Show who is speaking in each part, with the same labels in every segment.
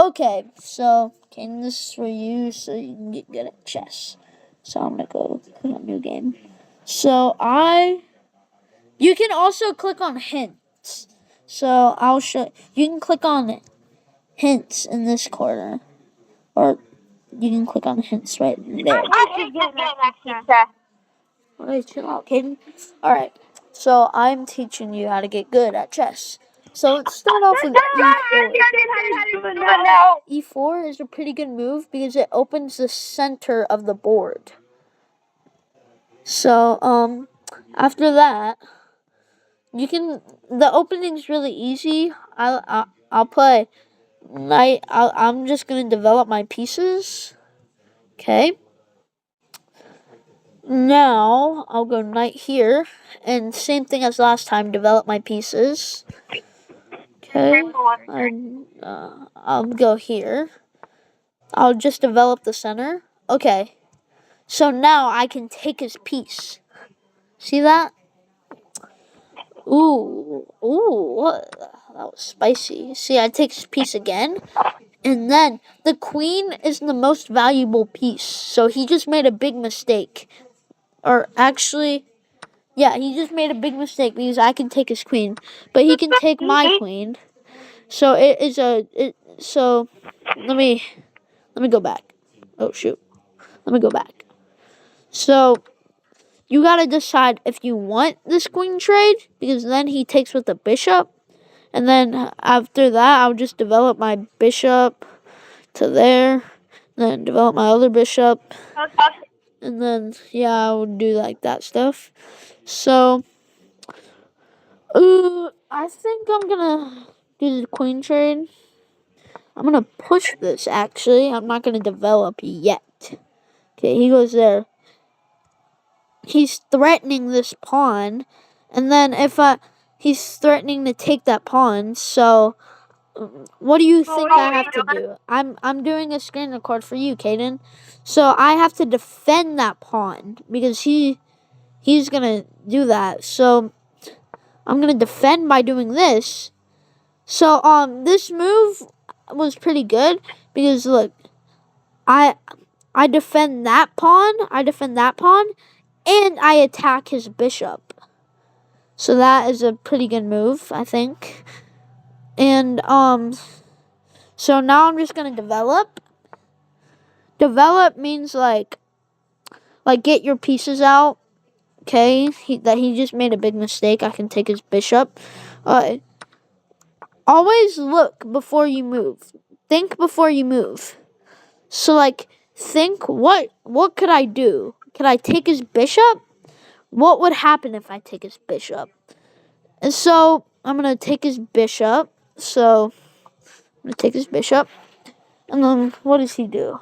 Speaker 1: Okay, so this is for you so you can get good at chess. So I'm gonna go click on new game. So you can also click on hints. So I'll show you can click on hints in this corner, or you can click on hints right there.
Speaker 2: I hate this game at chess.
Speaker 1: Alright, chill out, Caden. Alright, so I'm teaching you how to get good at chess. So let's start off with e4. E4 is a pretty good move because it opens the center of the board. So, after that, the opening's really easy. I'll play knight. I'm just gonna develop my pieces. Okay. Now I'll go knight here, and same thing as last time. Develop my pieces. Okay. I'll go here. I'll just develop the center. Okay. So now I can take his piece. See that? Ooh, that was spicy. See, I take his piece again, and then the queen is the most valuable piece. So he just made a big mistake. Or actually, yeah, he just made a big mistake because I can take his queen, but he can take my queen. So so let me go back. Oh shoot. Let me go back. So you gotta decide if you want this queen trade, because then he takes with the bishop. And then after that, I'll just develop my bishop to there. Then develop my other bishop. And then, yeah, I would do like that stuff. So, I think I'm gonna do the queen trade. I'm gonna push this, actually. I'm not gonna develop yet. Okay, he goes there. He's threatening this pawn. And then he's threatening to take that pawn. So, what do you think I have to do? I'm doing a screen record for you, Caden. So I have to defend that pawn because he's gonna do that. So I'm gonna defend by doing this. So this move was pretty good because look, I defend that pawn, and I attack his bishop. So that is a pretty good move, I think. And so now I'm just gonna develop. Develop means like get your pieces out. Okay, he just made a big mistake. I can take his bishop. Always look before you move. Think before you move. So like think what could I do? Could I take his bishop? What would happen if I take his bishop? And so I'm gonna take his bishop. So I'm gonna take his bishop. And then what does he do?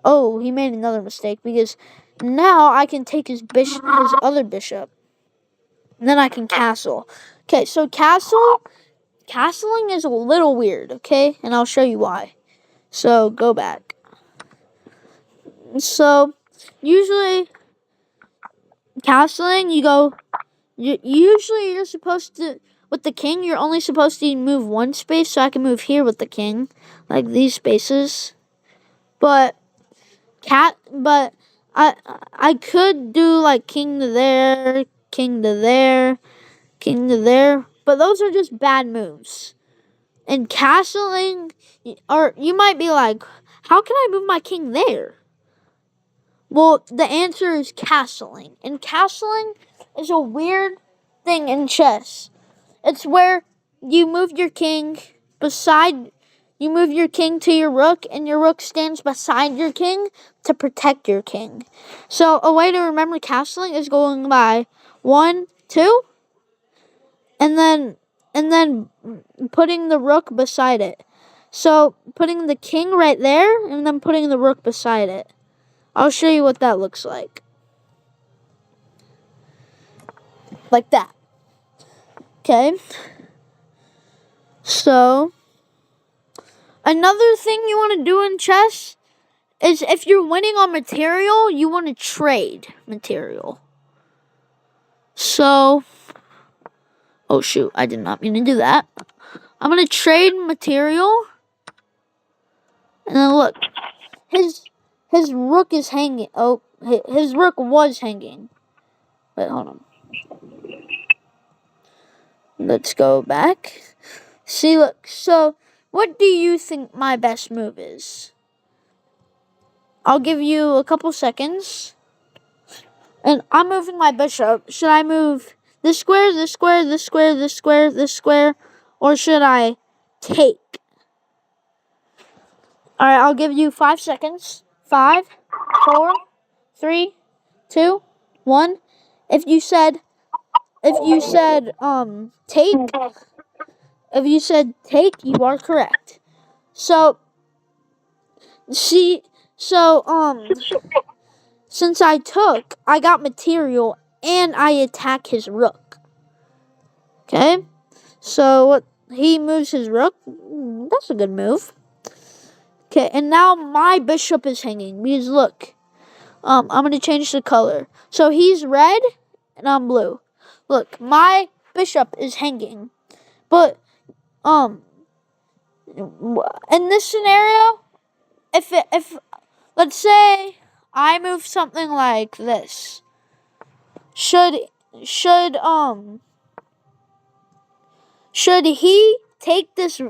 Speaker 1: Oh, he made another mistake because now I can take his other bishop. And then I can castle. Okay, so castling is a little weird, okay? And I'll show you why. So go back. So usually castling, usually you're supposed to, with the king, you're only supposed to move one space, so I can move here with the king, like these spaces. But I could do like king to there, king to there, king to there, but those are just bad moves. And castling, or you might be like, how can I move my king there? Well, the answer is castling. And castling is a weird thing in chess. It's where you move your king to your rook, and your rook stands beside your king to protect your king. So a way to remember castling is going by 1, 2, and then putting the rook beside it. So putting the king right there, and then putting the rook beside it. I'll show you what that looks like. Like that. Okay. So, another thing you want to do in chess is if you're winning on material, you want to trade material. So, oh shoot, I did not mean to do that. I'm going to trade material. And then look, his rook is hanging. Oh, his rook was hanging. Wait, hold on. Let's go back. See, look. So, what do you think my best move is? I'll give you a couple seconds. And I'm moving my bishop. Should I move this square, this square, this square, this square, this square? Or should I take? Alright, I'll give you 5 seconds. 5, 4, 3, 2, 1. If you said take, you are correct. So since I took, I got material and I attack his rook. Okay? So what he moves his rook. That's a good move. Okay, and now my bishop is hanging because look. I'm gonna change the color. So he's red and I'm blue. Look, my bishop is hanging. But in this scenario, if let's say I move something like this, should he take this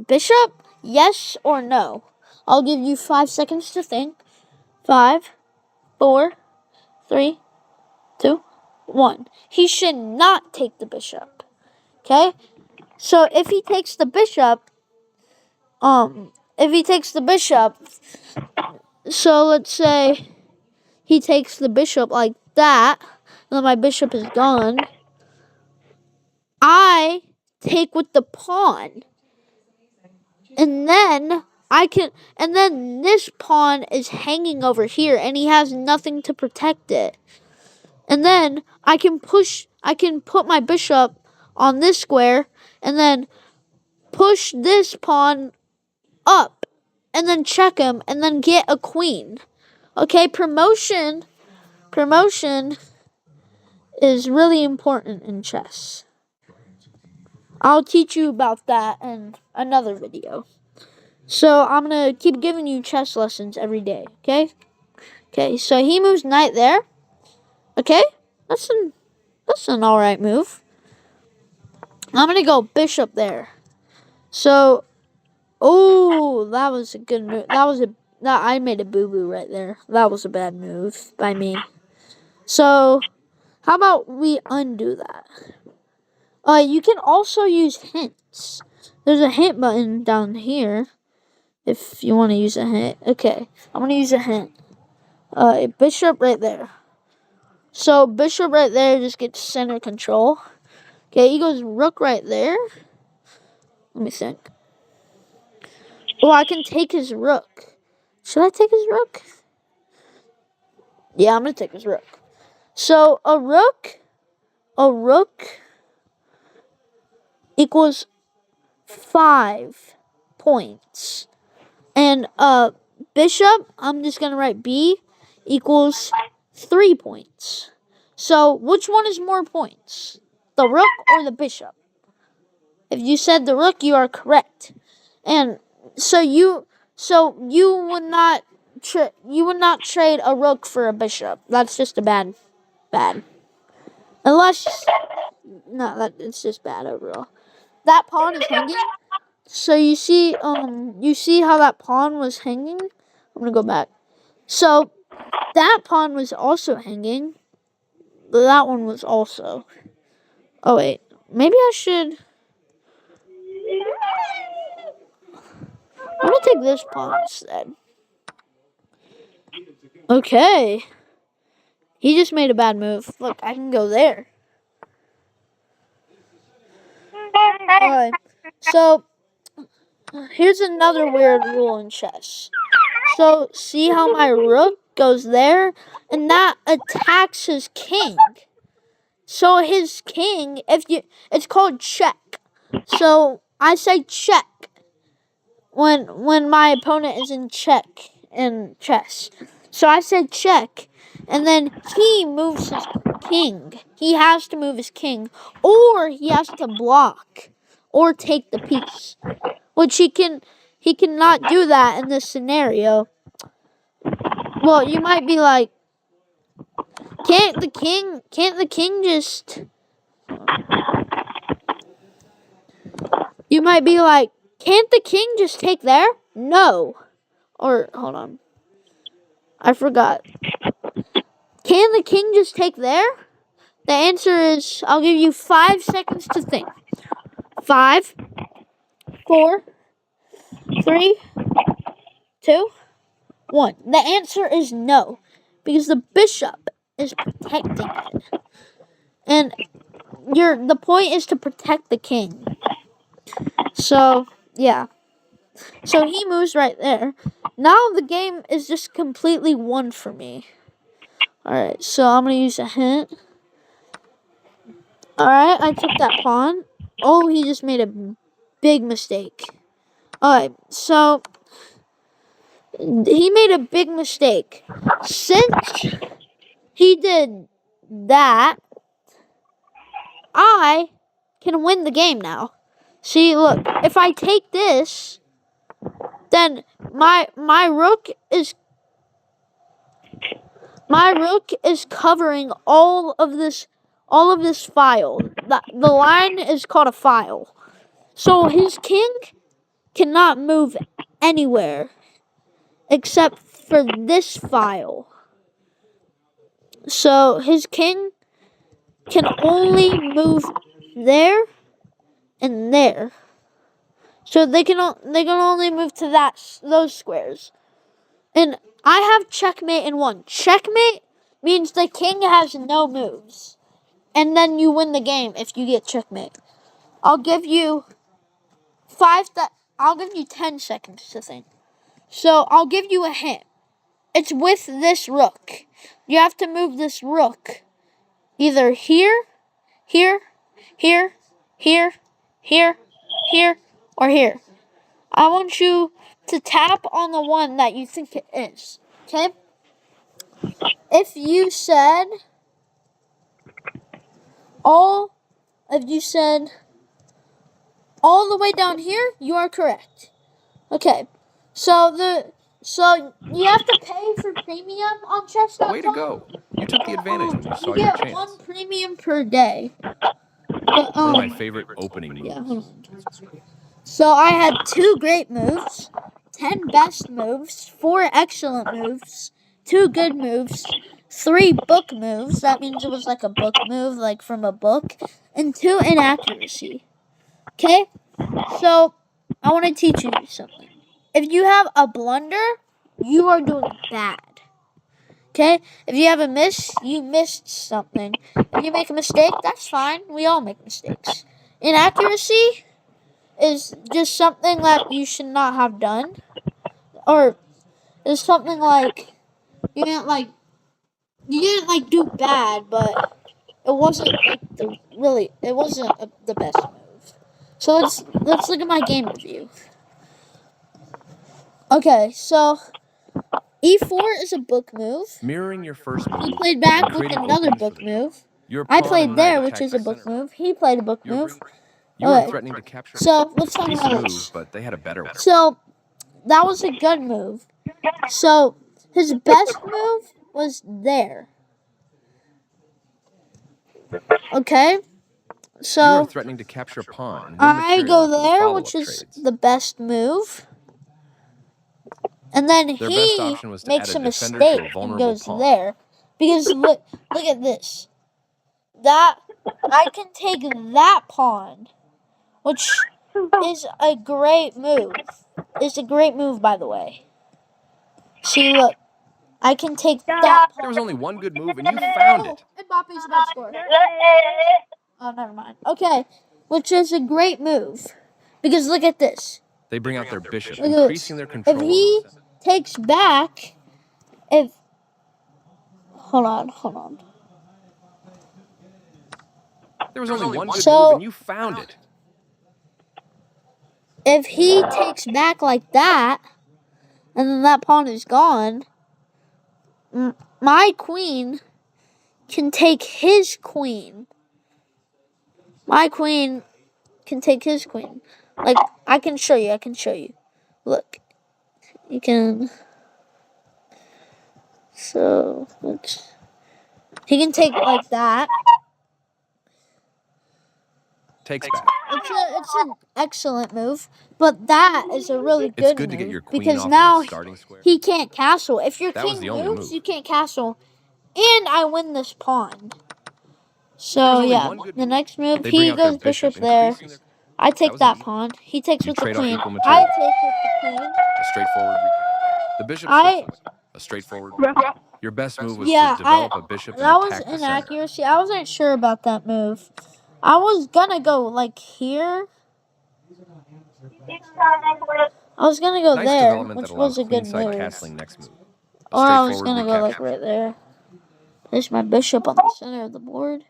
Speaker 1: bishop? Yes or no? I'll give you 5 seconds to think. 5, 4, 3, 2, 1. He should not take the bishop. Okay? So if he takes the bishop, so let's say he takes the bishop like that, and then my bishop is gone. I take with the pawn. And then this pawn is hanging over here and he has nothing to protect it. And then I can put my bishop on this square and then push this pawn up and then check him and then get a queen. Okay, promotion is really important in chess. I'll teach you about that in another video. So I'm going to keep giving you chess lessons every day, okay? Okay, so he moves knight there. Okay? That's an alright move. I'm going to go bishop there. So, oh, that was a good move. I made a boo-boo right there. That was a bad move by me. So, how about we undo that? You can also use hints. There's a hint button down here if you want to use a hint. Okay, I'm going to use a hint. Bishop right there. So, bishop right there just gets center control. Okay, he goes rook right there. Let me think. Oh, I can take his rook. Should I take his rook? Yeah, I'm going to take his rook. So, a rook equals 5 points. And bishop, I'm just going to write B, equals 3 points. So, which one is more points? The rook or the bishop? If you said the rook, you are correct. And so you would not trade a rook for a bishop. That's just a bad. It's just bad overall. That pawn is hanging. So you see how that pawn was hanging? I'm gonna go back. So that pawn was also hanging. But that one was also. Oh wait, maybe I should. I'm gonna take this pawn instead. Okay. He just made a bad move. Look, I can go there. Alright. So, here's another weird rule in chess. So, see how my rook goes there? And that attacks his king. So, his king, it's called check. So, I say check when my opponent is in check in chess. So I said check, and then he moves his king. He has to move his king, or he has to block, or take the piece, which he can he cannot do that in this scenario. Well, you might be like, can't the king just... You might be like, can't the king just take there? No. Or, hold on. I forgot. Can the king just take there? The answer is, I'll give you 5 seconds to think. 5, 4, 3, 2, 1. The answer is no. Because the bishop is protecting it. And the point is to protect the king. So, yeah. So he moves right there. Now the game is just completely won for me. Alright, so I'm going to use a hint. Alright, I took that pawn. Oh, he just made a big mistake. Alright, so he made a big mistake. Since he did that, I can win the game now. See, look, if I take this, then my rook is covering all of this file. The line is called a file. So his king cannot move anywhere except for this file. So his king can only move there and there. So they can only move to those squares. And I have checkmate in 1. Checkmate means the king has no moves. And then you win the game if you get checkmate. I'll give you 10 seconds to think. So I'll give you a hint. It's with this rook. You have to move this rook either here, here, here, here, here, here, or here. I want you to tap on the one that you think it is. Okay? If you said all the way down here, you are correct. Okay. So you have to pay for premium on chess.com.
Speaker 3: Way to go. You took the advantage when you saw
Speaker 1: You
Speaker 3: your
Speaker 1: get
Speaker 3: chance.
Speaker 1: 1 premium per day. But,
Speaker 3: One of my favorite opening moves.
Speaker 1: yeah, hold on. So I had 2 great moves, 10 best moves, 4 excellent moves, 2 good moves, 3 book moves. That means it was like a book move, like from a book, and 2 inaccuracy. Okay? So I want to teach you something. If you have a blunder, you are doing bad. Okay? If you have a miss, you missed something. If you make a mistake, that's fine. We all make mistakes. Inaccuracy is just something that you should not have done. Or it's something like you didn't do bad, but it wasn't the best move. So let's look at my game review. Okay, so E4 is a book move.
Speaker 3: Mirroring your first move.
Speaker 1: He played back
Speaker 3: you
Speaker 1: with
Speaker 3: created
Speaker 1: another
Speaker 3: openings
Speaker 1: book
Speaker 3: for the
Speaker 1: move.
Speaker 3: Your
Speaker 1: I
Speaker 3: pawn
Speaker 1: played
Speaker 3: and
Speaker 1: there,
Speaker 3: knight
Speaker 1: which
Speaker 3: attacked
Speaker 1: is a
Speaker 3: by
Speaker 1: book
Speaker 3: center.
Speaker 1: move. He played a book
Speaker 3: You
Speaker 1: move.
Speaker 3: You were
Speaker 1: Okay.
Speaker 3: threatening to capture.
Speaker 1: So let's talk
Speaker 3: Decent
Speaker 1: about
Speaker 3: move,
Speaker 1: this.
Speaker 3: but they had a better one.
Speaker 1: So that was a good move. So his best move was there. Okay.
Speaker 3: You are
Speaker 1: So
Speaker 3: threatening to capture a pawn and win
Speaker 1: I
Speaker 3: material
Speaker 1: go
Speaker 3: after the
Speaker 1: there,
Speaker 3: follow-up
Speaker 1: which is
Speaker 3: trades.
Speaker 1: the best move. And then
Speaker 3: Their best
Speaker 1: he
Speaker 3: option was to
Speaker 1: makes
Speaker 3: add
Speaker 1: a
Speaker 3: a defender to a
Speaker 1: mistake and
Speaker 3: vulnerable
Speaker 1: goes
Speaker 3: pawn.
Speaker 1: there. Because look at this. That I can take that pawn, which is a great move. It's a great move, by the way. See, look. I can take that pawn.
Speaker 3: There was only one good move, and you found it.
Speaker 1: Mbappe's about to score. Oh, never mind. Okay, which is a great move. Because look at this.
Speaker 3: They bring out their bishop,
Speaker 1: Look at
Speaker 3: increasing
Speaker 1: this.
Speaker 3: their control.
Speaker 1: If he takes back, Hold on.
Speaker 3: There was only one good
Speaker 1: So-
Speaker 3: move, and you found it.
Speaker 1: If he takes back like that, and then that pawn is gone, my queen can take his queen. My queen can take his queen. Like, I can show you. Look, you can. So he can take like that.
Speaker 3: Takes back.
Speaker 1: It's an excellent move, but that is a really good
Speaker 3: It's good to
Speaker 1: move
Speaker 3: get your queen
Speaker 1: because
Speaker 3: off
Speaker 1: now
Speaker 3: of the starting square.
Speaker 1: he can't castle. If your
Speaker 3: That was
Speaker 1: king
Speaker 3: the only
Speaker 1: moves,
Speaker 3: move.
Speaker 1: you can't castle, and I win this pawn.
Speaker 3: There's
Speaker 1: So
Speaker 3: only
Speaker 1: yeah,
Speaker 3: one good
Speaker 1: the
Speaker 3: move.
Speaker 1: next move
Speaker 3: They bring
Speaker 1: he
Speaker 3: out their
Speaker 1: goes bishop
Speaker 3: bishop,
Speaker 1: there.
Speaker 3: increasing their...
Speaker 1: I
Speaker 3: That
Speaker 1: take
Speaker 3: was
Speaker 1: that
Speaker 3: easy.
Speaker 1: pawn. He takes
Speaker 3: You
Speaker 1: with the
Speaker 3: trade off
Speaker 1: queen.
Speaker 3: equal
Speaker 1: I
Speaker 3: material.
Speaker 1: take with the queen.
Speaker 3: A straightforward recap. The bishop
Speaker 1: I-
Speaker 3: slips away. A straightforward
Speaker 2: Rook.
Speaker 3: recap. Your best move was
Speaker 1: Yeah,
Speaker 3: to develop a bishop and
Speaker 1: that was
Speaker 3: attack the center.
Speaker 1: inaccuracy. I wasn't sure about that move. I was gonna go like here. I was gonna go
Speaker 3: Nice
Speaker 1: there,
Speaker 3: development
Speaker 1: which
Speaker 3: that allows
Speaker 1: was a good
Speaker 3: queenside
Speaker 1: move.
Speaker 3: castling next move. A
Speaker 1: Or I was
Speaker 3: straightforward
Speaker 1: gonna go like
Speaker 3: recapture.
Speaker 1: right there. There's my bishop on the center of the board,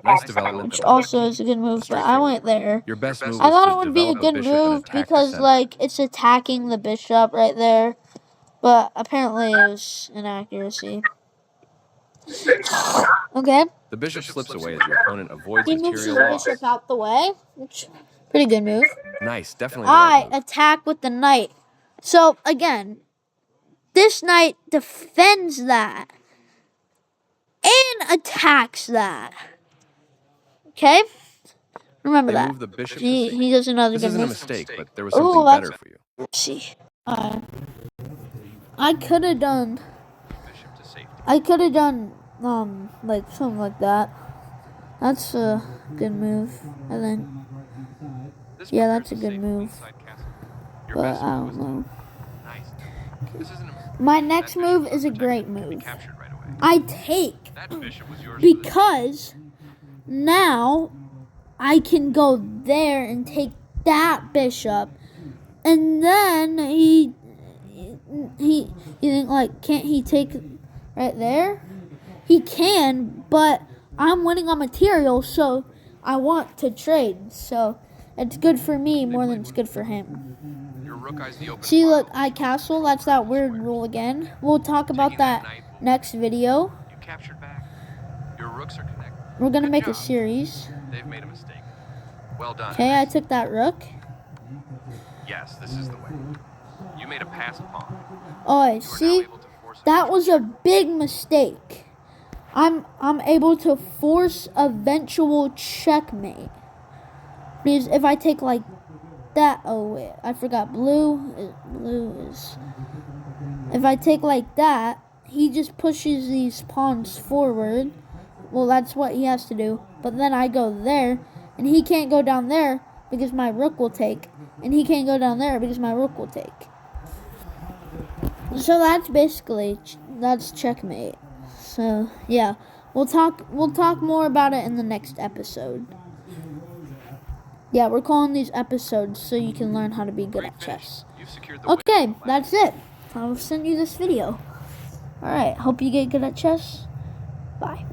Speaker 3: Nice development
Speaker 1: which
Speaker 3: that allows
Speaker 1: also is a good move, but I
Speaker 3: straightforward.
Speaker 1: went there.
Speaker 3: Your best move
Speaker 1: I
Speaker 3: was
Speaker 1: thought
Speaker 3: to
Speaker 1: it would be a
Speaker 3: develop
Speaker 1: good
Speaker 3: bishop and
Speaker 1: move
Speaker 3: attack the
Speaker 1: because
Speaker 3: center.
Speaker 1: like it's attacking the bishop right there, but apparently it was inaccuracy. Okay,
Speaker 3: The bishop slips away as your opponent avoids
Speaker 1: he moves his
Speaker 3: material loss.
Speaker 1: bishop out the way, which pretty good move.
Speaker 3: Nice, definitely the right
Speaker 1: I
Speaker 3: move.
Speaker 1: attack with the knight. So again, this knight defends that and attacks that. Okay, remember
Speaker 3: They
Speaker 1: that.
Speaker 3: move the bishop to
Speaker 1: He
Speaker 3: c8.
Speaker 1: does another
Speaker 3: This
Speaker 1: good
Speaker 3: isn't a
Speaker 1: move.
Speaker 3: mistake, but there was
Speaker 1: Ooh,
Speaker 3: something
Speaker 1: that's-
Speaker 3: better for you.
Speaker 1: Let's see. I could have done.
Speaker 3: Bishop to safety.
Speaker 1: I could have done like something like that. That's a good move, I think.
Speaker 3: This
Speaker 1: Yeah,
Speaker 3: prepares
Speaker 1: that's a
Speaker 3: the
Speaker 1: good
Speaker 3: safe
Speaker 1: move.
Speaker 3: queenside castle. Your
Speaker 1: But
Speaker 3: best
Speaker 1: I
Speaker 3: move
Speaker 1: don't
Speaker 3: was
Speaker 1: know.
Speaker 3: nice. This isn't a
Speaker 1: My next
Speaker 3: that
Speaker 1: move
Speaker 3: bishop
Speaker 1: is a
Speaker 3: was
Speaker 1: great
Speaker 3: protected. It could be
Speaker 1: move.
Speaker 3: captured right away.
Speaker 1: I take
Speaker 3: That bishop was yours for the
Speaker 1: because now I can go there and take that bishop, and then he you think like can't he take right there? He can, but I'm winning on material, so I want to trade. So it's good for me more than it's good for him.
Speaker 3: Your rook eyes the open
Speaker 1: See,
Speaker 3: file.
Speaker 1: look, I castle. That's that weird rule again. We'll talk about that next video.
Speaker 3: You captured back. Your rooks are connected.
Speaker 1: We're gonna
Speaker 3: Good
Speaker 1: make a
Speaker 3: job.
Speaker 1: series.
Speaker 3: They've made a mistake. Well done.
Speaker 1: Okay, I took that rook.
Speaker 3: Yes, this is the way. You made a pass pawn.
Speaker 1: Oh,
Speaker 3: You are now
Speaker 1: see,
Speaker 3: able to force a
Speaker 1: that was a big mistake. I'm able to force eventual checkmate. Because if I take like that, oh wait, I forgot blue is. If I take like that, he just pushes these pawns forward. Well, that's what he has to do. But then I go there, and he can't go down there because my rook will take, and he can't go down there because my rook will take. So that's basically that's checkmate. So yeah, we'll talk more about it in the next episode. Yeah, we're calling these episodes so you can learn how to be good at chess.
Speaker 3: You've secured the win.
Speaker 1: Okay, that's it. I'll send you this video. Alright, hope you get good at chess. Bye.